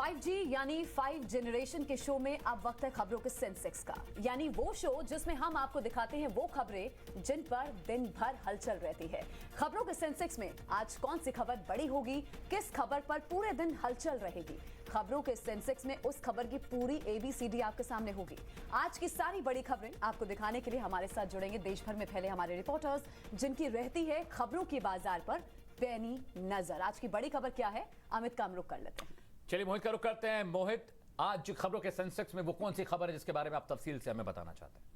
5G यानी 5 generation के show में अब वक्त है खबरों के सेंसेक्स का, यानी वो शो जिसमें हम आपको दिखाते हैं वो खबरें जिन पर दिन भर हलचल रहती है। खबरों के सेंसेक्स में आज कौन सी खबर बड़ी होगी, किस खबर पर पूरे दिन हलचल रहेगी। खबरों के सेंसेक्स में उस खबर की पूरी ABCD आपके सामने होगी। आज की सारी बड़ी खबरें आपको दिखाने के लिए हमारे साथ जुड़ेंगे देश भर में फैले हमारे रिपोर्टर्स, जिनकी रहती है खबरों की बाजार पर पैनी नजर। आज की बड़ी खबर क्या है, अमित का हम रुख कर लेते हैं। चलिए मोहित का रुख करते हैं। मोहित, आज खबरों के सेंसेक्स में वो कौन सी खबर है जिसके बारे में आप तफसील से हमें बताना चाहते हैं?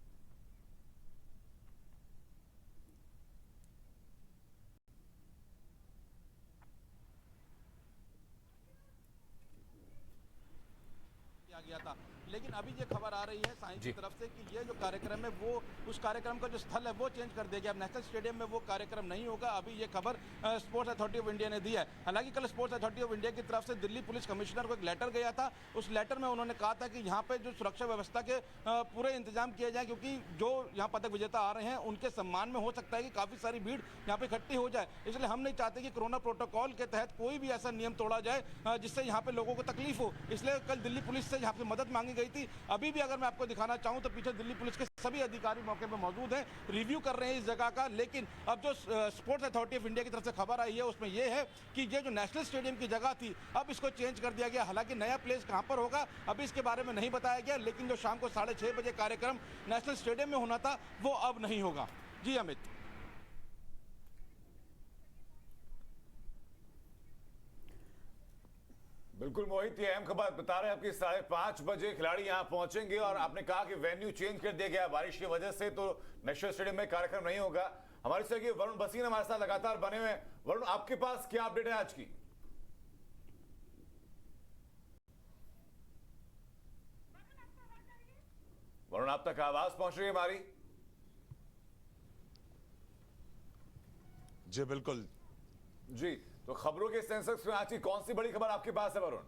गया था, लेकिन अभी ये खबर आ रही है साइंस की तरफ से कि ये जो कार्यक्रम है वो उस कार्यक्रम का जो स्थल है वो चेंज कर दिया गया। अब नेशनल स्टेडियम में वो कार्यक्रम नहीं होगा। अभी ये खबर स्पोर्ट्स अथॉरिटी ऑफ इंडिया ने दी है। हालांकि कल स्पोर्ट्स अथॉरिटी ऑफ इंडिया की तरफ से दिल्ली पुलिस कमिश्नर को एक लेटर गया था। उस लेटर में उन्होंने कहा था कि यहाँ पे जो सुरक्षा व्यवस्था के पूरे इंतजाम किए जाए, क्योंकि जो यहाँ पदक विजेता आ रहे हैं उनके सम्मान में हो सकता है कि काफी सारी भीड़ यहाँ पे इकट्ठी हो जाए। इसलिए हम नहीं चाहते कि कोरोना प्रोटोकॉल के तहत कोई भी ऐसा नियम तोड़ा जाए जिससे यहाँ पे लोगों को तकलीफ हो। इसलिए कल दिल्ली पुलिस से यहाँ पे मदद मांगी गई थी। अभी भी अगर मैं आपको दिखाना चाहूं तो पीछे दिल्ली पुलिस के सभी अधिकारी मौके पर मौजूद हैं, रिव्यू कर रहे हैं इस जगह का। लेकिन अब जो स्पोर्ट्स अथॉरिटी ऑफ इंडिया की तरफ से खबर आई है उसमें यह है कि ये जो नेशनल स्टेडियम की जगह थी अब इसको चेंज कर दिया गया। हालांकि नया प्लेस कहां पर होगा अभी इसके बारे में नहीं बताया गया, लेकिन जो शाम को 6:30 बजे कार्यक्रम नेशनल स्टेडियम में होना था वो अब नहीं होगा। जी अमित। बिल्कुल मोहित, ये अहम खबर बता रहे हैं आपकी। 5:30 बजे खिलाड़ी यहां पहुंचेंगे और आपने कहा कि वेन्यू चेंज कर दिया गया बारिश की वजह से, तो नेशनल स्टेडियम में कार्यक्रम नहीं होगा। हमारे सहयोगी वरुण बसीन हमारे साथ लगातार बने हुए हैं। वरुण, आपके पास क्या अपडेट है आज की? वरुण, आप तक आवाज पहुंच रही है हमारी? जी बिल्कुल जी, तो खबरों के सेंसेक्स में आज की कौन सी बड़ी खबर आपके पास है वरुण?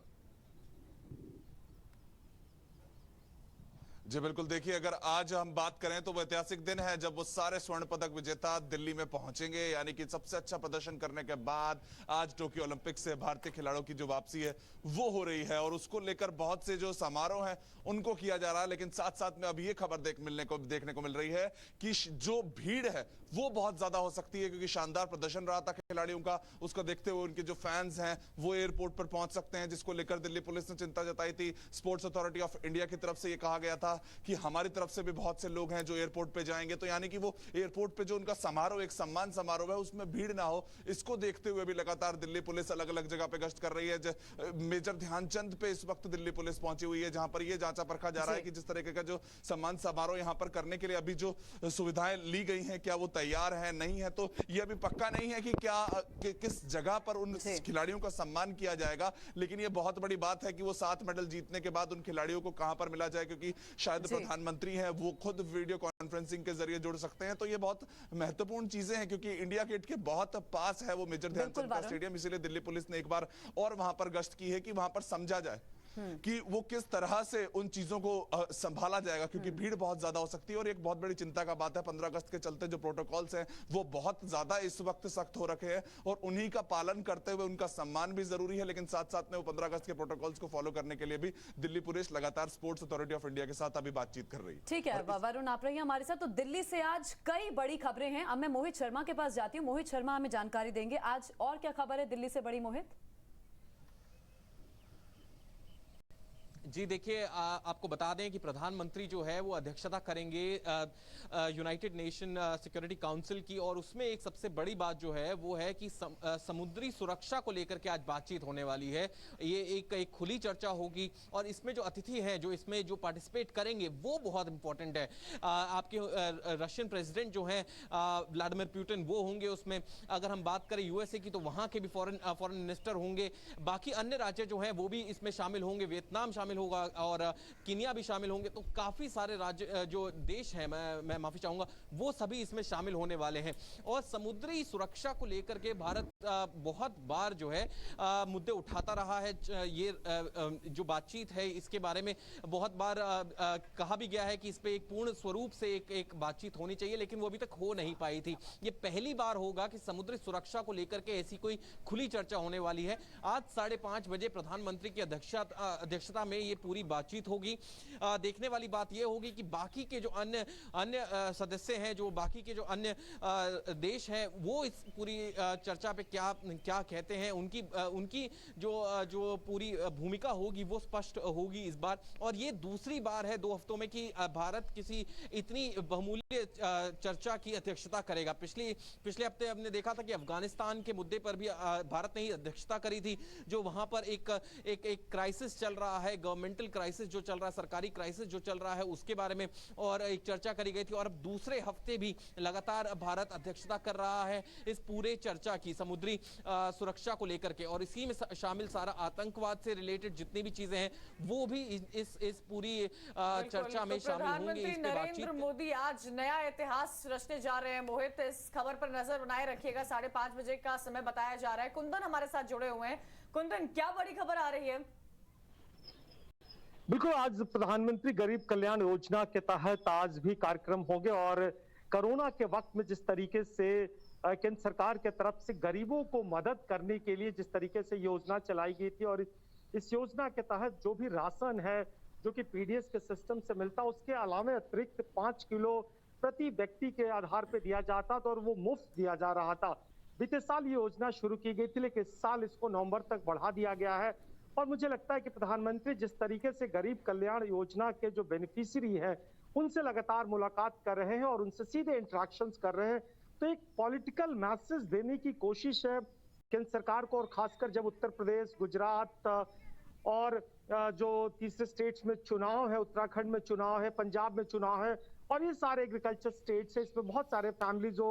जी बिल्कुल, देखिए अगर आज हम बात करें तो वो ऐतिहासिक दिन है जब वो सारे स्वर्ण पदक विजेता दिल्ली में पहुंचेंगे। यानी कि सबसे अच्छा प्रदर्शन करने के बाद आज टोक्यो ओलंपिक से भारतीय खिलाड़ियों की जो वापसी है वो हो रही है और उसको लेकर बहुत से जो समारोह हैं उनको किया जा रहा है। लेकिन साथ साथ में अब ये खबर देखने को मिल रही है कि जो भीड़ है वो बहुत ज्यादा हो सकती है, क्योंकि शानदार प्रदर्शन रहा था खिलाड़ियों का। उसको देखते हुए उनके जो फैंस हैं वो एयरपोर्ट पर पहुंच सकते हैं, जिसको लेकर दिल्ली पुलिस ने चिंता जताई थी। स्पोर्ट्स अथॉरिटी ऑफ इंडिया की तरफ से ये कहा गया था कि हमारी तरफ से भी बहुत से लोग हैं जो एयरपोर्ट पे जाएंगे, तो यानी कि वो एयरपोर्ट पे जो उनका समारोह, एक सम्मान समारोह है, उसमें भीड़ ना हो, इसको देखते हुए भी लगातार दिल्ली पुलिस अलग अलग जगह पे गश्त कर रही है। मेजर ध्यानचंद पे इस वक्त दिल्ली पुलिस पहुंची हुई है, जहां पर यह जांचा परखा जा रहा है कि जिस तरीके का जो सम्मान समारोह यहां पर करने के लिए अभी जो सुविधाएं ली गई हैं क्या वो तैयार है नहीं है। तो यह अभी पक्का नहीं है कि किस जगह पर उन खिलाड़ियों का सम्मान किया जाएगा, लेकिन यह बहुत बड़ी बात है कि वो 7 मेडल जीतने के बाद उन खिलाड़ियों को कहां पर मिला जाए, क्योंकि शायद प्रधानमंत्री हैं वो खुद वीडियो कॉन्फ्रेंसिंग के जरिए जुड़ सकते हैं। तो ये बहुत महत्वपूर्ण चीजें हैं, क्योंकि इंडिया गेट के बहुत पास है वो मेजर ध्यानचंद का स्टेडियम। इसीलिए दिल्ली पुलिस ने एक बार और वहां पर गश्त की है कि वहां पर समझा जाए कि वो किस तरह से उन चीजों को संभाला जाएगा, क्योंकि भीड़ बहुत ज्यादा हो सकती है। और एक बहुत बड़ी चिंता का बात है, 15 अगस्त के चलते जो प्रोटोकॉल्स हैं वो बहुत ज्यादा इस वक्त सख्त हो रखे हैं और उन्हीं का पालन करते हुए उनका सम्मान भी जरूरी है। लेकिन साथ साथ में वो 15 अगस्त के प्रोटोकॉल्स को फॉलो करने के लिए भी दिल्ली पुलिस लगातार स्पोर्ट्स अथॉरिटी ऑफ इंडिया के साथ अभी बातचीत कर रही है। ठीक है वरुण, आप रहिए हमारे साथ। तो दिल्ली से आज कई बड़ी खबरें हैं। अब मैं मोहित शर्मा के पास जाती हूँ। मोहित शर्मा हमें जानकारी देंगे आज और क्या खबर है दिल्ली से बड़ी। मोहित जी देखिए, आपको बता दें कि प्रधानमंत्री जो है वो अध्यक्षता करेंगे यूनाइटेड नेशन सिक्योरिटी काउंसिल की, और उसमें एक सबसे बड़ी बात जो है वो है कि समुद्री सुरक्षा को लेकर के आज बातचीत होने वाली है। ये एक खुली चर्चा होगी और इसमें जो अतिथि हैं, जो इसमें जो पार्टिसिपेट करेंगे वो बहुत इंपॉर्टेंट है। आपके रशियन प्रेसिडेंट जो हैं व्लादिमीर पुतिन वो होंगे उसमें। अगर हम बात करें यूएसए की तो वहाँ के भी फॉरेन मिनिस्टर होंगे। बाकी अन्य राज्य जो हैं वो भी इसमें शामिल होंगे, वियतनाम शामिल शामिल होगा और कीनिया भी शामिल होंगे, तो काफी सारे राज्य जो देश हैं, मैं माफी चाहूंगा, वो सभी इसमें शामिल होने वाले हैं। और समुद्री सुरक्षा को लेकर के भारत बहुत बार जो है मुद्दे उठाता रहा है। ये जो बातचीत है इसके बारे में बहुत बार कहा भी गया है कि इस पे एक पूर्ण स्वरूप से एक बातचीत होनी चाहिए, लेकिन वो अभी तक हो नहीं पाई थी। ये पहली बार होगा कि समुद्री सुरक्षा को लेकर के ऐसी कोई खुली चर्चा होने वाली है। आज 5:30 बजे प्रधानमंत्री की अध्यक्षता में ये पूरी बातचीत होगी। देखने वाली बात ये होगी कि बाकी के जो अन्य सदस्य हैं, जो बाकी के जो अन्य देश हैं, वो इस पूरी चर्चा पे क्या कहते हैं। उनकी जो पूरी भूमिका होगी वो स्पष्ट होगी इस बार। और ये दूसरी बार है 2 हफ्तों में कि भारत किसी इतनी बहुमूल्य चर्चा की अध्यक्षता करेगा। पिछले हफ्ते हमने देखा था कि अफगानिस्तान के मुद्दे पर भी भारत ने ही अध्यक्षता करी थी, जो वहां पर एक क्राइसिस चल रहा है, गवर्नमेंटल क्राइसिस जो चल रहा है, सरकारी क्राइसिस जो चल रहा है, उसके बारे में और एक चर्चा करी गई थी। और अब दूसरे हफ्ते भी लगातार भारत अध्यक्षता कर रहा है इस पूरे चर्चा की, समुद्री सुरक्षा को लेकर के। और इसी में शामिल सारा आतंकवाद से रिलेटेड जितनी भी चीजें हैं वो भी इस पूरी चर्चा में शामिल होंगी। प्रधानमंत्री नरेंद्र मोदी आज नया इतिहास रचने जा रहे हैं। मोहित, इस खबर पर नजर बनाए रखिएगा। 5:30 बजे का समय बताया जा रहा है। कुंदन हमारे साथ जुड़े हुए हैं। कुंदन, क्या बड़ी खबर आ रही है? बिल्कुल, आज प्रधानमंत्री गरीब कल्याण योजना के तहत आज भी कार्यक्रम होंगे और कोरोना के वक्त में जिस तरीके से केंद्र सरकार के तरफ से गरीबों को मदद करने के लिए जिस तरीके से योजना चलाई गई थी, और इस योजना के तहत जो भी राशन है जो कि पीडीएस के सिस्टम से मिलता, उसके अलावा अतिरिक्त 5 किलो प्रति व्यक्ति के आधार पर दिया जाता था और वो मुफ्त दिया जा रहा था। बीते साल ये योजना शुरू की गई थी, लेकिन इस साल इसको नवंबर तक बढ़ा दिया गया है। और मुझे लगता है कि प्रधानमंत्री जिस तरीके से गरीब कल्याण योजना के जो बेनिफिशियरी हैं उनसे लगातार मुलाकात कर रहे हैं और उनसे सीधे इंटरेक्शंस कर रहे हैं, तो एक पॉलिटिकल मैसेज देने की कोशिश है केंद्र सरकार को। और खासकर जब उत्तर प्रदेश, गुजरात और जो तीसरे स्टेट्स में चुनाव है, उत्तराखंड में चुनाव है, पंजाब में चुनाव है, और ये सारे एग्रीकल्चर स्टेट्स है, इसमें बहुत सारे फैमिली जो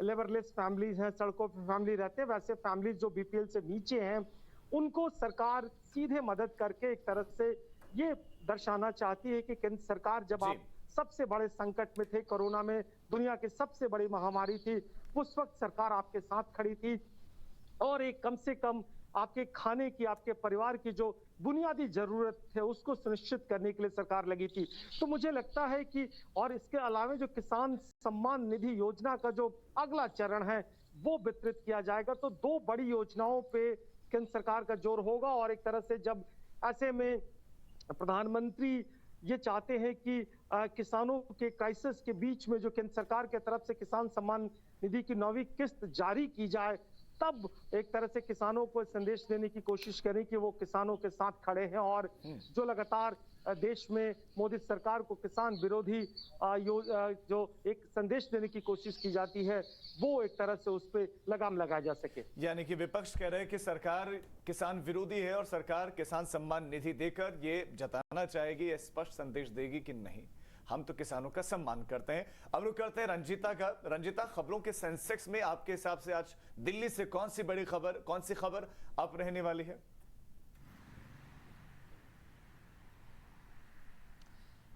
लेबरलेस फैमिलीज हैं, सड़कों पर फैमिली रहते हैं, वैसे फैमिलीज जो बीपीएल से नीचे हैं, उनको सरकार सीधे मदद करके एक तरह से ये दर्शाना चाहती है कि केंद्र सरकार जब आप सबसे बड़े संकट में थे, कोरोना में दुनिया की सबसे बड़ी महामारी थी, उस वक्त सरकार आपके साथ खड़ी थी और एक कम से कम आपके खाने की, आपके परिवार की जो बुनियादी जरूरत है उसको सुनिश्चित करने के लिए सरकार लगी थी। तो मुझे लगता है कि और इसके अलावा जो किसान सम्मान निधि योजना का जो अगला चरण है वो वितरित किया जाएगा। तो 2 बड़ी योजनाओं पे केंद्र सरकार का जोर होगा। और एक तरह से जब ऐसे में प्रधानमंत्री ये चाहते हैं कि किसानों के क्राइसिस के बीच में जो केंद्र सरकार के तरफ से किसान सम्मान निधि की 9वीं किस्त जारी की जाए, तब एक तरह से किसानों को संदेश देने की कोशिश करें कि वो किसानों के साथ खड़े हैं। और जो लगातार देश में मोदी सरकार को किसान विरोधी जो एक संदेश देने की कोशिश की जाती है, वो एक तरह से उस पर लगाम लगाया जा सके। यानी कि विपक्ष कह रहे हैं कि सरकार किसान विरोधी है और सरकार किसान सम्मान निधि देकर ये जताना चाहेगी, ये स्पष्ट संदेश देगी कि नहीं, हम तो किसानों का सम्मान करते हैं। अब रुक करते हैं रंजीता का। रंजीता, खबरों के सेंसेक्स में आपके हिसाब से आज दिल्ली से कौन सी बड़ी खबर, कौन सी खबर अब रहने वाली है?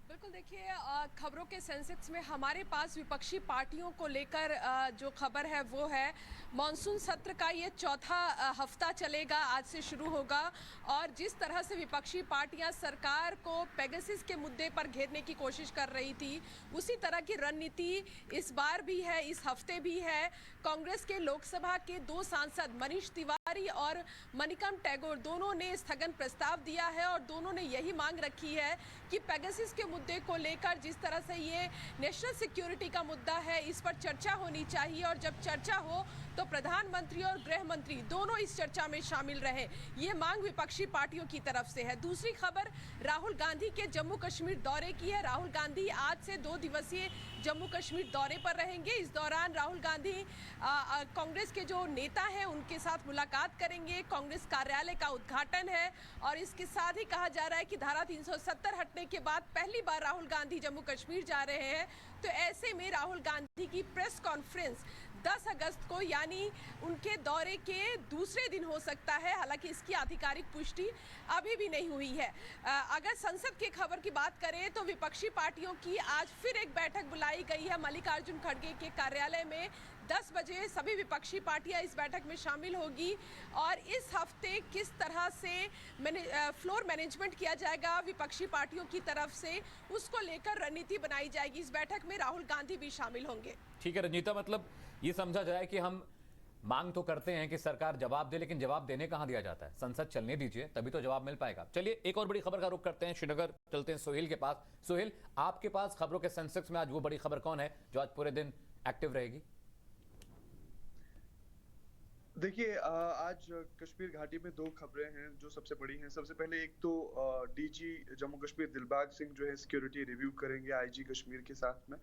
बिल्कुल, देखिए खबरों के सेंसेक्स में हमारे पास विपक्षी पार्टियों को लेकर जो खबर है वो है मॉनसून सत्र का ये चौथा हफ्ता चलेगा, आज से शुरू होगा। और जिस तरह से विपक्षी पार्टियां सरकार को पेगासस के मुद्दे पर घेरने की कोशिश कर रही थी, उसी तरह की रणनीति इस बार भी है, इस हफ्ते भी है। कांग्रेस के लोकसभा के 2 सांसद मनीष तिवारी और मणिकम टैगोर दोनों ने स्थगन प्रस्ताव दिया है और दोनों ने यही मांग रखी है कि पेगासस के मुद्दे को लेकर जिस तरह से ये नेशनल सिक्योरिटी का मुद्दा है, इस पर चर्चा होनी चाहिए और जब चर्चा हो तो प्रधानमंत्री और गृह मंत्री दोनों इस चर्चा में शामिल रहे। ये मांग विपक्षी पार्टियों की तरफ से है। दूसरी खबर राहुल गांधी के जम्मू कश्मीर दौरे की है। राहुल गांधी आज से 2 दिवसीय जम्मू कश्मीर दौरे पर रहेंगे। इस दौरान राहुल गांधी कांग्रेस के जो नेता हैं उनके साथ मुलाकात करेंगे, कांग्रेस कार्यालय का उद्घाटन है और इसके साथ ही कहा जा रहा है कि धारा 370 हटने के बाद पहली बार राहुल गांधी जम्मू कश्मीर जा रहे हैं। तो ऐसे में राहुल गांधी की प्रेस कॉन्फ्रेंस 10 अगस्त को यानी उनके दौरे के दूसरे दिन हो सकता है। हालांकि इसकी आधिकारिक पुष्टि अभी भी नहीं हुई है। अगर संसद की खबर की बात करें तो विपक्षी पार्टियों की आज फिर एक बैठक बुलाई गई है मल्लिकार्जुन खड़गे के कार्यालय में। 10 बजे सभी विपक्षी पार्टियां इस बैठक में शामिल होगी और इस हफ्ते किस तरह से फ्लोर मैनेजमेंट किया जाएगा विपक्षी पार्टियों की तरफ से, उसको लेकर रणनीति बनाई जाएगी। इस बैठक में राहुल गांधी भी शामिल होंगे। ठीक है रंजीता, मतलब ये समझा जाए कि हम मांग तो करते हैं कि सरकार जवाब दे, लेकिन जवाब देने कहां दिया जाता है? संसद चलने दीजिए, तभी तो जवाब मिल पाएगा। चलिए एक और बड़ी खबर का रुख करते हैं, श्रीनगर चलते हैं सोहेल के पास। सोहेल, आपके पास खबरों के सेंसेक्स में आज वो बड़ी खबर कौन है जो आज पूरे दिन एक्टिव रहेगी? देखिए, आज कश्मीर घाटी में दो खबरें हैं जो सबसे बड़ी हैं। सबसे पहले एक तो डीजी जम्मू कश्मीर दिलबाग सिंह जो है सिक्योरिटी रिव्यू करेंगे आईजी कश्मीर के साथ में,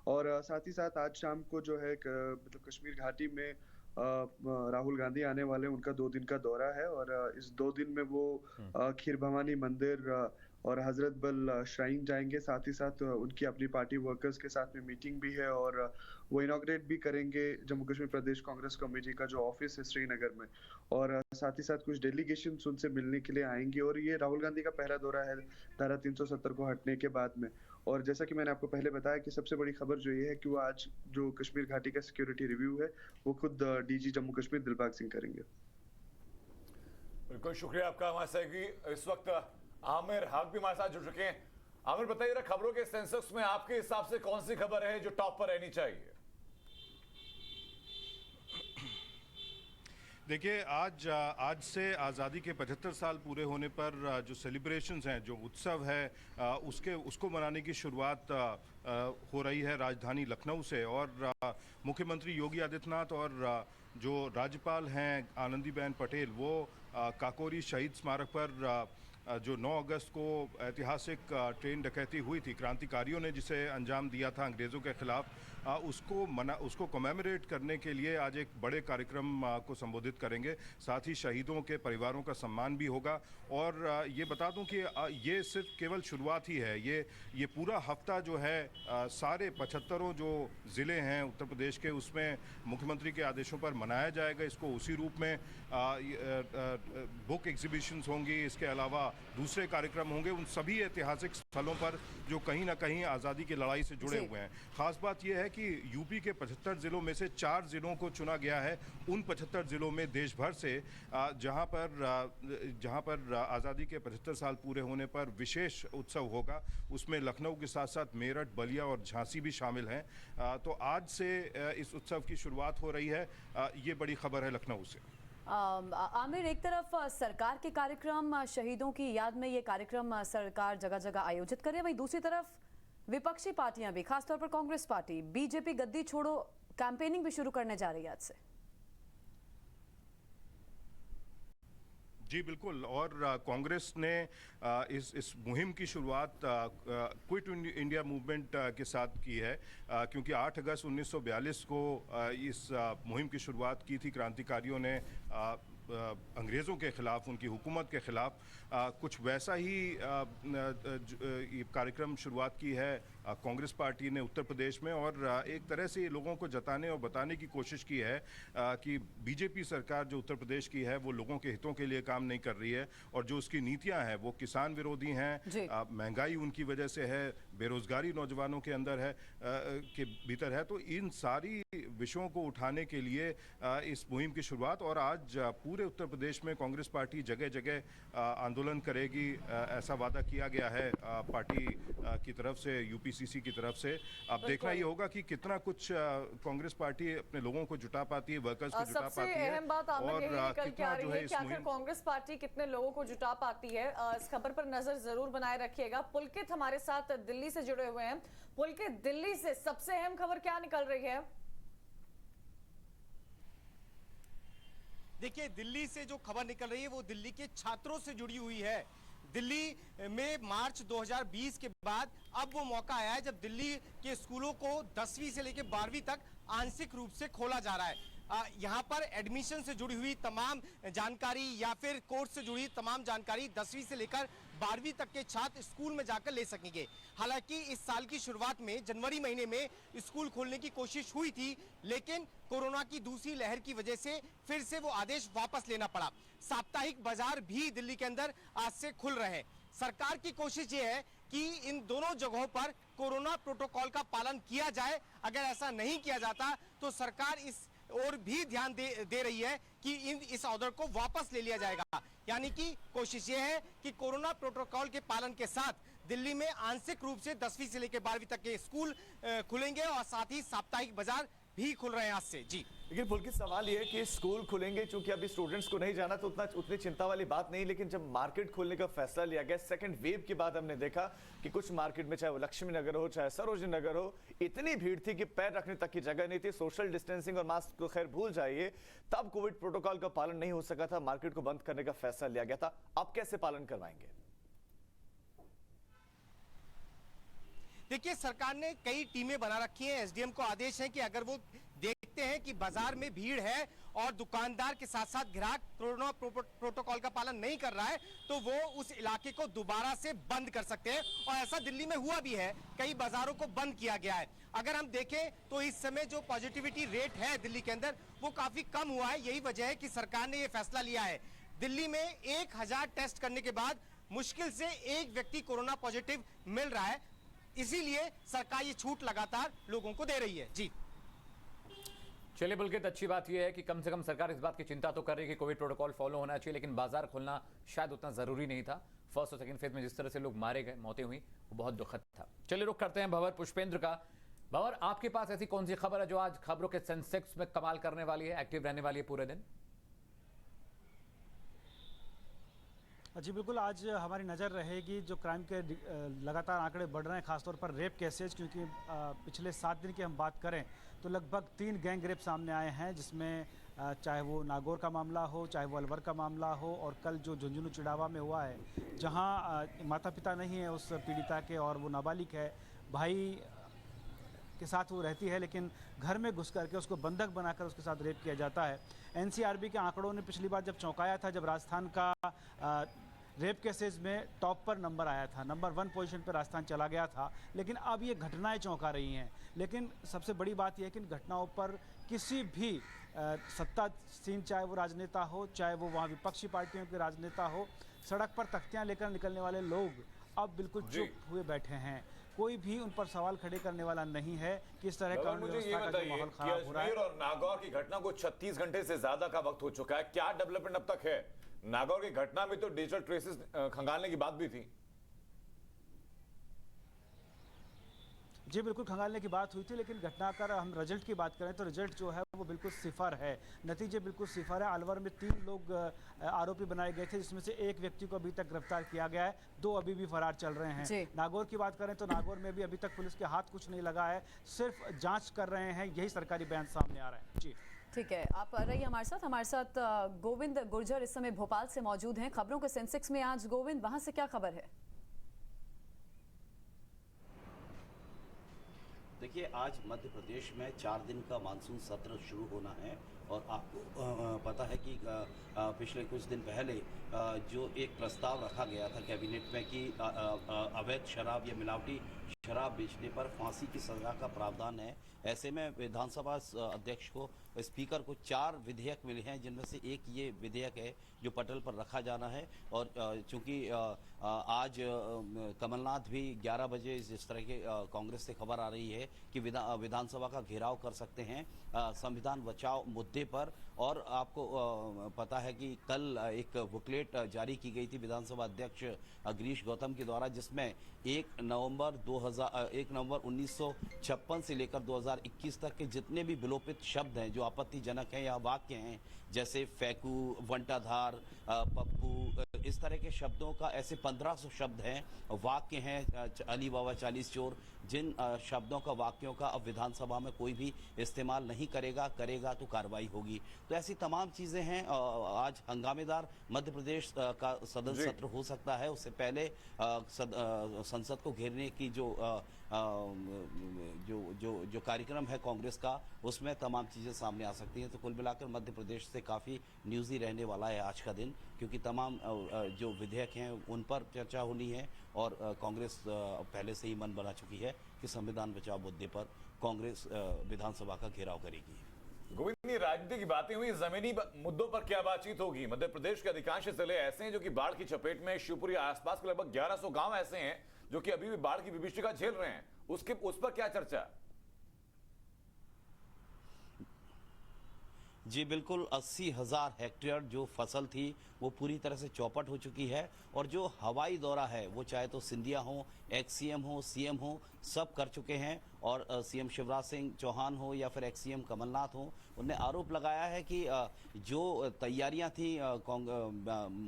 और साथ ही साथ आज शाम को जो है मतलब कश्मीर घाटी में राहुल गांधी आने वाले, उनका 2 दिन का दौरा है और इस 2 दिन में वो खीर भवानी मंदिर और हजरत बल श्राइन जाएंगे। साथ ही साथ उनकी अपनी पार्टी वर्कर्स के साथ में मीटिंग भी है और वो इनॉग्रेट भी करेंगे जम्मू कश्मीर प्रदेश कांग्रेस कमेटी का जो ऑफिस है श्रीनगर में, और साथ ही साथ कुछ डेलीगेशन उनसे मिलने के लिए आएंगी। और ये राहुल गांधी का पहला दौरा है धारा 370 को हटने के बाद में। और जैसा कि मैंने आपको पहले बताया कि सबसे बड़ी खबर जो ये है कि वो आज जो कश्मीर घाटी का सिक्योरिटी रिव्यू है वो खुद डीजी जम्मू कश्मीर दिलबाग सिंह करेंगे। बिल्कुल शुक्रिया आपका। हमारे साथ इस वक्त आमिर हक भी हमारे साथ जुड़ चुके हैं। आमिर, बताइए जरा, खबरों के सेंसस में आपके हिसाब से कौन सी खबर है जो टॉप पर रहनी चाहिए? देखिए, आज से आज़ादी के 75 साल पूरे होने पर जो सेलिब्रेशंस हैं, जो उत्सव है उसको मनाने की शुरुआत हो रही है राजधानी लखनऊ से। और मुख्यमंत्री योगी आदित्यनाथ और जो राज्यपाल हैं आनंदीबेन पटेल, वो काकोरी शहीद स्मारक पर जो 9 अगस्त को ऐतिहासिक ट्रेन डकैती हुई थी, क्रांतिकारियों ने जिसे अंजाम दिया था अंग्रेज़ों के खिलाफ, उसको कमेमोरेट करने के लिए आज एक बड़े कार्यक्रम को संबोधित करेंगे। साथ ही शहीदों के परिवारों का सम्मान भी होगा। और ये बता दूं कि ये सिर्फ केवल शुरुआत ही है। ये पूरा हफ्ता जो है सारे 75 जो ज़िले हैं उत्तर प्रदेश के, उसमें मुख्यमंत्री के आदेशों पर मनाया जाएगा। इसको उसी रूप में बुक एग्जीबिशंस होंगी, इसके अलावा दूसरे कार्यक्रम होंगे उन सभी ऐतिहासिक स्थलों पर जो कहीं ना कहीं आज़ादी की लड़ाई से जुड़े हुए हैं। खास बात यह है कि यूपी के 75 जिलों में से 4 जिलों को चुना गया है। उन 75 जिलों में देश भर से जहां पर आज़ादी के 75 साल पूरे होने पर विशेष उत्सव होगा, उसमें लखनऊ के साथ साथ मेरठ, बलिया और झांसी भी शामिल हैं। तो आज से इस उत्सव की शुरुआत हो रही है। ये बड़ी खबर है लखनऊ से। आमिर, एक तरफ सरकार के कार्यक्रम, शहीदों की याद में ये कार्यक्रम सरकार जगह जगह आयोजित करे, वहीं दूसरी तरफ विपक्षी पार्टियां भी, खासतौर पर कांग्रेस पार्टी, बीजेपी गद्दी छोड़ो कैंपेनिंग भी शुरू करने जा रही है आज से। जी बिल्कुल, और कांग्रेस ने इस मुहिम की शुरुआत क्विट इंडिया मूवमेंट के साथ की है, क्योंकि 8 अगस्त 1942 को इस मुहिम की शुरुआत की थी क्रांतिकारियों ने अंग्रेज़ों के ख़िलाफ़, उनकी हुकूमत के ख़िलाफ़। कुछ वैसा ही कार्यक्रम शुरुआत की है कांग्रेस पार्टी ने उत्तर प्रदेश में, और एक तरह से लोगों को जताने और बताने की कोशिश की है कि बीजेपी सरकार जो उत्तर प्रदेश की है वो लोगों के हितों के लिए काम नहीं कर रही है, और जो उसकी नीतियां हैं वो किसान विरोधी हैं, महंगाई उनकी वजह से है, बेरोजगारी नौजवानों के अंदर है, के भीतर है। तो इन सारी विषयों को उठाने के लिए इस मुहिम की शुरुआत, और आज पूरे उत्तर प्रदेश में कांग्रेस पार्टी जगह जगह आंदोलन करेगी, ऐसा वादा किया गया है पार्टी की तरफ से, यूपीसीसी की तरफ से। अब देखना ये होगा कि कितना कुछ कांग्रेस पार्टी अपने लोगों को जुटा पाती है, वर्कर्स को जुटा पाती है। सबसे अहम बात और कितना जो है कि आखिर कांग्रेस पार्टी कितने लोगों को जुटा पाती है, इस खबर पर नजर जरूर बनाए रखिएगा। पुलकित हमारे साथ दिल्ली से जुड़े हुए हैं। पुलकित, दिल्ली से सबसे अहम खबर क्या निकल रही है? देखिए, दिल्ली से जो खबर निकल रही है वो दिल्ली के छात्रों से जुड़ी हुई है। दिल्ली में मार्च 2020 के बाद अब वो मौका आया है जब दिल्ली के स्कूलों को 10वीं से लेकर 12वीं तक आंशिक रूप से खोला जा रहा है। यहाँ पर एडमिशन से जुड़ी हुई तमाम जानकारी या फिर कोर्स से जुड़ी तमाम जानकारी 10वीं से लेकर 12वीं तक के छात्र स्कूल में जाकर ले सकेंगे। हालांकि इस साल की शुरुआत में जनवरी महीने में स्कूल खोलने की कोशिश हुई थी, लेकिन कोरोना की दूसरी लहर की वजह से फिर से वो आदेश वापस लेना पड़ा। साप्ताहिक बाजार भी दिल्ली के अंदर आज से खुल रहे हैं। सरकार की कोशिश ये है कि इन दोनों जगहों पर कोरोना प्रोटोकॉल का पालन किया जाए। अगर ऐसा नहीं किया जाता तो सरकार इस और भी ध्यान दे रही है कि इस ऑर्डर को वापस ले लिया जाएगा। यानी कि कोशिश ये है कि कोरोना प्रोटोकॉल के पालन के साथ दिल्ली में आंशिक रूप से 10वीं से लेकर 12वीं तक के स्कूल खुलेंगे और साथ ही साप्ताहिक बाजार भी खुल रहे हैं आज से। जी, लेकिन पुलकित सवाल ये है कि स्कूल खुलेंगे, चूंकि अभी स्टूडेंट्स को नहीं जाना तो उतनी चिंता वाली बात नहीं, लेकिन जब मार्केट खोलने का फैसला लिया गया सेकंड वेव के बाद हमने देखा कि कुछ मार्केट में चाहे वो लक्ष्मी नगर हो चाहे सरोजनी नगर हो, इतनी भीड़ थी कि पैर रखने तक की जगह नहीं थी। सोशल डिस्टेंसिंग और मास्क को खैर भूल जाइए, तब कोविड प्रोटोकॉल का पालन नहीं हो सका था, मार्केट को बंद करने का फैसला लिया गया था। अब कैसे पालन करवाएंगे? देखिए, सरकार ने कई टीमें बना रखी हैं। एसडीएम को आदेश है कि अगर वो देखते हैं कि बाजार में भीड़ है और दुकानदार के साथ साथ ग्राहक कोरोना प्रोटोकॉल का पालन नहीं कर रहा है तो वो उस इलाके को दोबारा से बंद कर सकते हैं, और ऐसा दिल्ली में हुआ भी है। कई बाजारों को बंद किया गया है। अगर हम देखें तो इस समय जो पॉजिटिविटी रेट है दिल्ली के अंदर वो काफी कम हुआ है। यही वजह है कि सरकार ने ये फैसला लिया है। दिल्ली में 1000 टेस्ट करने के बाद मुश्किल से एक व्यक्ति कोरोना पॉजिटिव मिल रहा है, इसीलिए सरकार ये छूट लगातार लोगों को दे रही है। जी, चलिए पुलकित, अच्छी बात यह है कि कम से कम सरकार इस बात की चिंता तो कर रही है कि कोविड प्रोटोकॉल फॉलो होना चाहिए, लेकिन बाजार खोलना शायद उतना जरूरी नहीं था। फर्स्ट और सेकंड फेज में जिस तरह से लोग मारे गए, मौतें हुई, वो बहुत दुखद था। चलिए रुख करते हैं भंवर पुष्पेंद्र का। भंवर, आपके पास ऐसी कौन सी खबर है जो आज खबरों के सेंसेक्स में कमाल करने वाली है, एक्टिव रहने वाली है पूरे दिन? जी बिल्कुल, आज हमारी नज़र रहेगी जो क्राइम के लगातार आंकड़े बढ़ रहे हैं, खासतौर पर रेप केसेज, क्योंकि पिछले 7 दिन की हम बात करें तो लगभग 3 गैंग रेप सामने आए हैं, जिसमें चाहे वो नागौर का मामला हो, चाहे वो अलवर का मामला हो, और कल जो झुंझुनू चिड़ावा में हुआ है, जहां माता पिता नहीं है उस पीड़िता के और वो नाबालिग है, भाई के साथ वो रहती है, लेकिन घर में घुस करके उसको बंधक बनाकर उसके साथ रेप किया जाता है। एनसीआरबी के आंकड़ों ने पिछली बार जब चौंकाया था, जब राजस्थान का रेप केसेस में टॉप पर नंबर आया था, नंबर 1 पोजीशन पर राजस्थान चला गया था, लेकिन अब ये घटनाएं चौंका रही हैं। लेकिन सबसे बड़ी बात यह है कि इन घटनाओं पर किसी भी सत्तासीन, चाहे वो राजनेता हो, चाहे वो वहाँ विपक्षी पार्टियों के राजनेता हो, सड़क पर तख्तियाँ लेकर निकलने वाले लोग अब बिल्कुल चुप हुए बैठे हैं। कोई भी उन पर सवाल खड़े करने वाला नहीं है कि इस तरह कानून व्यवस्था का जो माहौल खराब हो रहा है। और नागौर की घटना को 36 घंटे से ज्यादा का वक्त हो चुका है, क्या डेवलपमेंट अब तक है? नागौर की घटना में तो डिजिटल ट्रेसेस खंगालने की बात भी थी। जी बिल्कुल, खंगालने की बात हुई थी, लेकिन घटना का हम रिजल्ट की बात करें तो रिजल्ट जो है वो बिल्कुल सिफर है, नतीजे बिल्कुल सिफर है। अलवर में 3 लोग आरोपी बनाए गए थे, जिसमें से एक व्यक्ति को अभी तक गिरफ्तार किया गया है, 2 अभी भी फरार चल रहे हैं। नागौर की बात करें तो नागौर में भी अभी तक पुलिस के हाथ कुछ नहीं लगा है, सिर्फ जांच कर रहे हैं, यही सरकारी बयान सामने आ रहा है। जी ठीक है, आप रहिए हमारे साथ गोविंद गुर्जर इस समय भोपाल से मौजूद हैं। खबरों के सेंसेक्स में आज गोविंद, वहां से क्या खबर है? देखिए, आज मध्य प्रदेश में 4 दिन का मानसून सत्र शुरू होना है, और आपको पता है कि पिछले कुछ दिन पहले जो एक प्रस्ताव रखा गया था कैबिनेट में कि अवैध शराब या मिलावटी शराब बेचने पर फांसी की सजा का प्रावधान है। ऐसे में विधानसभा अध्यक्ष को, स्पीकर को 4 विधेयक मिले हैं, जिनमें से एक ये विधेयक है जो पटल पर रखा जाना है। और चूंकि आज कमलनाथ भी 11 बजे जिस तरह के कांग्रेस से खबर आ रही है कि विधानसभा का घेराव कर सकते हैं संविधान बचाओ मुद्दे पर। और आपको पता है कि कल एक बुकलेट जारी की गई थी विधानसभा अध्यक्ष गिरीश गौतम के द्वारा, जिसमें 1 नवंबर 1956 से लेकर 2021 तक के जितने भी विलोपित शब्द हैं जो आपत्तिजनक हैं या वाक्य हैं, जैसे फैकू, वंटाधार, पप्पू, इस तरह के शब्दों का ऐसे 1500 शब्द हैं, वाक्य हैं, अली बाबा 40 चोर, जिन शब्दों का, वाक्यों का अब विधानसभा में कोई भी इस्तेमाल नहीं करेगा तो कार्रवाई होगी। तो ऐसी तमाम चीज़ें हैं। आज हंगामेदार मध्य प्रदेश का सदन सत्र हो सकता है। उससे पहले संसद को घेरने की जो जो कार्यक्रम है कांग्रेस का, उसमें तमाम चीज़ें सामने आ सकती हैं। तो कुल मिलाकर मध्य प्रदेश से काफ़ी न्यूज़ी रहने वाला है आज का दिन, क्योंकि तमाम जो विधेयक हैं उन पर चर्चा होनी है और कांग्रेस पहले से ही मन बना चुकी है कि संविधान बचाओ मुद्दे पर कांग्रेस विधानसभा का घेराव करेगी। गोविंद, ये राजनीति की बातें हुई, जमीनी मुद्दों पर क्या बातचीत होगी? मध्य प्रदेश के अधिकांश जिले ऐसे हैं जो कि बाढ़ की चपेट में, शिवपुरी आसपास के लगभग 1100 गांव ऐसे हैं जो कि अभी भी बाढ़ की विभीषिका झेल रहे हैं, उस पर क्या चर्चा? जी बिल्कुल, 80,000 हेक्टेयर जो फसल थी वो पूरी तरह से चौपट हो चुकी है और जो हवाई दौरा है वो चाहे तो सिंधिया हो, एक्स-सीएम हो, सीएम हो, सब कर चुके हैं। और सीएम शिवराज सिंह चौहान हो या फिर एक्स-सीएम कमलनाथ हो, उनने आरोप लगाया है कि जो तैयारियां थी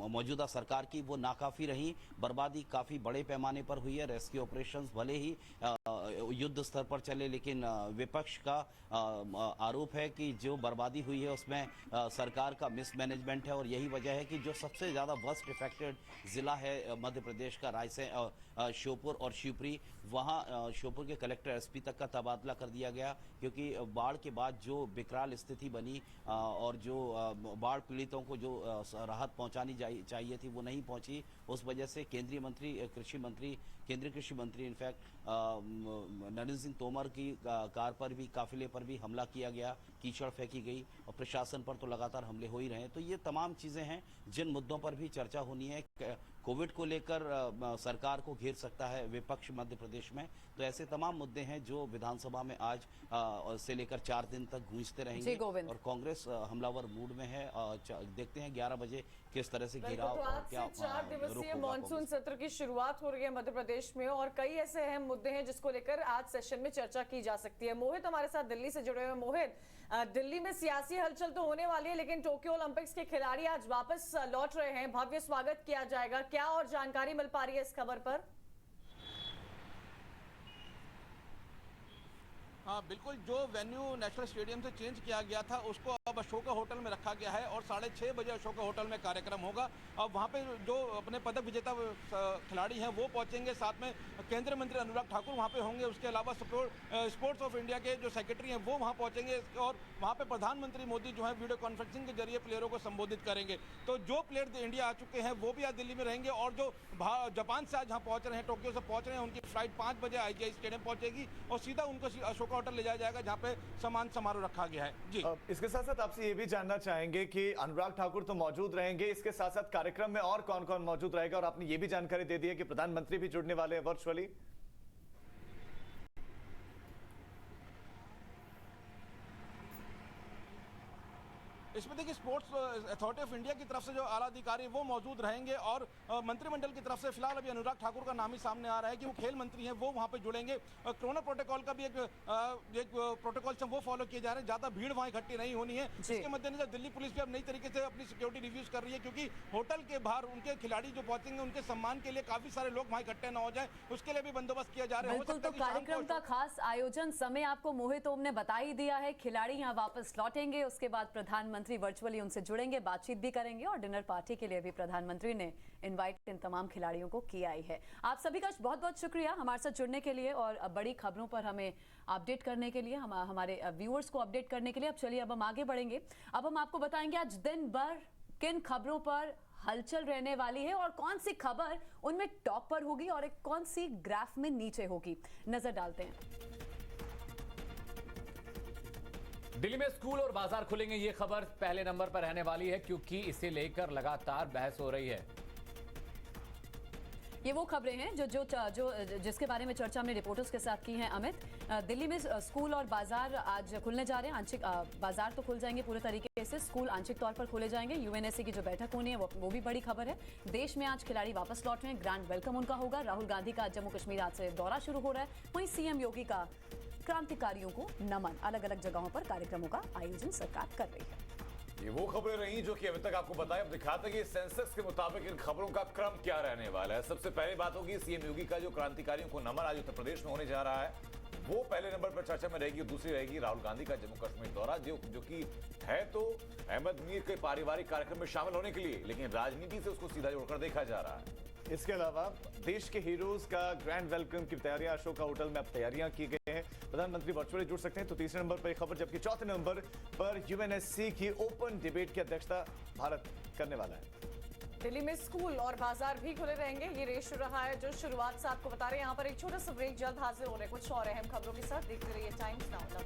मौजूदा सरकार की वो नाकाफ़ी रहीं, बर्बादी काफ़ी बड़े पैमाने पर हुई है। रेस्क्यू ऑपरेशंस भले ही युद्ध स्तर पर चले, लेकिन विपक्ष का आरोप है कि जो बर्बादी हुई है उसमें सरकार का मिसमैनेजमेंट है और यही वजह है कि जो सबसे ज़्यादा वर्स्ट इफेक्टेड ज़िला है मध्य प्रदेश का रायसेन, श्योपुर और शिवपुरी, वहाँ श्योपुर के कलेक्टर एसपी तक का तबादला कर दिया गया, क्योंकि बाढ़ के बाद जो विकराल स्थिति बनी और जो बाढ़ पीड़ितों को जो राहत पहुंचानी चाहिए थी वो नहीं पहुंची। उस वजह से केंद्रीय कृषि मंत्री इनफैक्ट नरेंद्र सिंह तोमर की कार पर भी, काफिले पर भी हमला किया गया, कीचड़ फेंकी गई और प्रशासन पर तो लगातार हमले हो ही रहे हैं। तो ये तमाम चीज़ें हैं जिन मुद्दों पर भी चर्चा होनी है। कोविड को लेकर सरकार को घेर सकता है विपक्ष मध्य प्रदेश में, तो ऐसे तमाम मुद्दे हैं जो विधानसभा में आज से लेकर 4 दिन तक गूंजते रहेंगे और कांग्रेस हमलावर मूड में है। देखते हैं 11 बजे किस तरह से घेराव तो आज से 4 दिवसीय मॉनसून सत्र की शुरुआत हो रही है मध्य प्रदेश में और कई ऐसे अहम मुद्दे हैं जिसको लेकर आज सेशन में चर्चा की जा सकती है। मोहित हमारे साथ दिल्ली से जुड़े हुए। मोहित, दिल्ली में सियासी हलचल तो होने वाली है, लेकिन टोक्यो ओलंपिक्स के खिलाड़ी आज वापस लौट रहे हैं, भव्य स्वागत किया जाएगा, क्या और जानकारी मिल पा रही है इस खबर पर? हाँ बिल्कुल, जो वेन्यू नेशनल स्टेडियम से चेंज किया गया था उसको अब अशोका होटल में रखा गया है और 6:30 बजे अशोका होटल में कार्यक्रम होगा। अब वहाँ पे जो अपने पदक विजेता खिलाड़ी हैं वो पहुँचेंगे, साथ में केंद्रीय मंत्री अनुराग ठाकुर वहाँ पे होंगे, उसके अलावा स्पोर्ट्स ऑफ इंडिया के जो सेक्रेटरी हैं वो वहाँ पहुँचेंगे और वहाँ पे प्रधानमंत्री मोदी जो है वीडियो कॉन्फ्रेंसिंग के जरिए प्लेयरों को संबोधित करेंगे। तो जो प्लेयर इंडिया आ चुके हैं वो भी आज दिल्ली में रहेंगे और जो जापान से आज यहाँ पहुँच रहे हैं, टोक्यो से पहुँच रहे हैं, उनकी फ्लाइट 5 बजे IGI स्टेडियम पहुँचेगी और सीधा उनको अशोका होटल ले जाया जाएगा जहाँ पे सम्मान समारोह रखा गया है। जी, इसके साथ साथ आपसे ये भी जानना चाहेंगे कि अनुराग ठाकुर तो मौजूद रहेंगे, इसके साथ साथ कार्यक्रम में और कौन कौन मौजूद रहेगा? और आपने ये भी जानकारी दे दी है कि प्रधानमंत्री भी जुड़ने वाले हैं वर्चुअली। इसमें देखिए स्पोर्ट्स अथॉरिटी ऑफ इंडिया की तरफ से जो आला अधिकारी वो मौजूद रहेंगे और मंत्रिमंडल की तरफ से फिलहाल अभी अनुराग ठाकुर का नाम ही सामने आ रहा है कि वो खेल मंत्री हैं, वो वहाँ पे जुड़ेंगे। कोरोना प्रोटोकॉल का भी एक प्रोटोकॉल से वो फॉलो किए जा रहे हैं, ज्यादा भीड़ वहाँ इकट्ठी नहीं होनी है। इसके मद्देनजर दिल्ली पुलिस भी अब नई तरीके से अपनी सिक्योरिटी रिव्यूज कर रही है, क्योंकि होटल के बाहर उनके खिलाड़ी जो पहुंचेंगे उनके सम्मान के लिए काफी सारे लोग वहाँ इकट्ठे न हो जाए, उसके लिए भी बंदोबस्त किया जा रहा है। बिल्कुल, तो कार्यक्रम का खास आयोजन समय आपको मोहित ओम ने बता ही दिया है। खिलाड़ी यहाँ वापस लौटेंगे, उसके बाद प्रधानमंत्री वर्चुअली उनसे जुड़ेंगे, बातचीत भी करेंगे और डिनर पार्टी के लिए भी प्रधानमंत्री ने इनवाइट इन तमाम खिलाड़ियों को किया ही है। आप सभी का बहुत बहुत शुक्रिया हमारे साथ जुड़ने के लिए और बड़ी खबरों पर हमें अपडेट करने के लिए, हमारे व्यूअर्स को अपडेट करने के लिए। अब चलिए, अब हम आगे बढ़ेंगे। अब हम आपको बताएंगे आज दिन भर किन खबरों पर हलचल रहने वाली है और कौन सी खबर उनमें टॉप पर होगी और कौन सी ग्राफ में नीचे होगी। नजर डालते हैं। दिल्ली में स्कूल और बाजार खुलेंगे, ये खबर पहले नंबर पर रहने वाली है क्योंकि इसे लेकर लगातार बहस हो रही है। ये वो खबरें हैं जिसके बारे में चर्चा हमने रिपोर्टर्स के साथ की है। अमित, दिल्ली में स्कूल और बाजार आज खुलने जा रहे हैं। आंशिक बाजार तो खुल जाएंगे पूरे तरीके से, स्कूल आंशिक तौर पर खोले जाएंगे। UNSC की जो बैठक होनी है वो भी बड़ी खबर है। देश में आज खिलाड़ी वापस लौट रहे हैं, ग्रैंड वेलकम उनका होगा। राहुल गांधी का जम्मू कश्मीर आज से दौरा शुरू हो रहा है। वहीं CM योगी का क्रांतिकारियों को नमन, अलग अलग जगहों पर कार्यक्रमों का आयोजन सरकार कर रही है। ये वो खबरें रही जो कि अभी तक आपको बताया। अब दिखाते हैं कि सेंसस के मुताबिक इन खबरों का क्रम क्या रहने वाला है। सबसे पहली बात होगी CM योगी का जो क्रांतिकारियों को नमन आज उत्तर प्रदेश में होने जा रहा है। वो पहले नंबर पर चर्चा में रहेगी। दूसरी रहेगी राहुल गांधी का जम्मू कश्मीर दौरा, जो कि है तो अहमद मीर के पारिवारिक कार्यक्रम में शामिल होने के लिए, लेकिन राजनीति से उसको सीधा जोड़कर देखा जा रहा है। इसके अलावा देश के हीरोज का ग्रैंड वेलकम की तैयारियां अशोका होटल में अब तैयारियां की गई हैं। प्रधानमंत्री वर्चुअली जुड़ सकते हैं तो तीसरे नंबर पर खबर, जबकि चौथे नंबर पर यूएनएससी की ओपन डिबेट की अध्यक्षता भारत करने वाला है। दिल्ली में स्कूल और बाजार भी खुले रहेंगे, ये रेस शुरू रहा है जो शुरुआत से आपको बता रहे हैं। यहाँ पर एक छोटा सा ब्रेक, जल्द हाजिर हो रहे कुछ और अहम खबरों के साथ। देखते रहिए टाइम्स नाउ।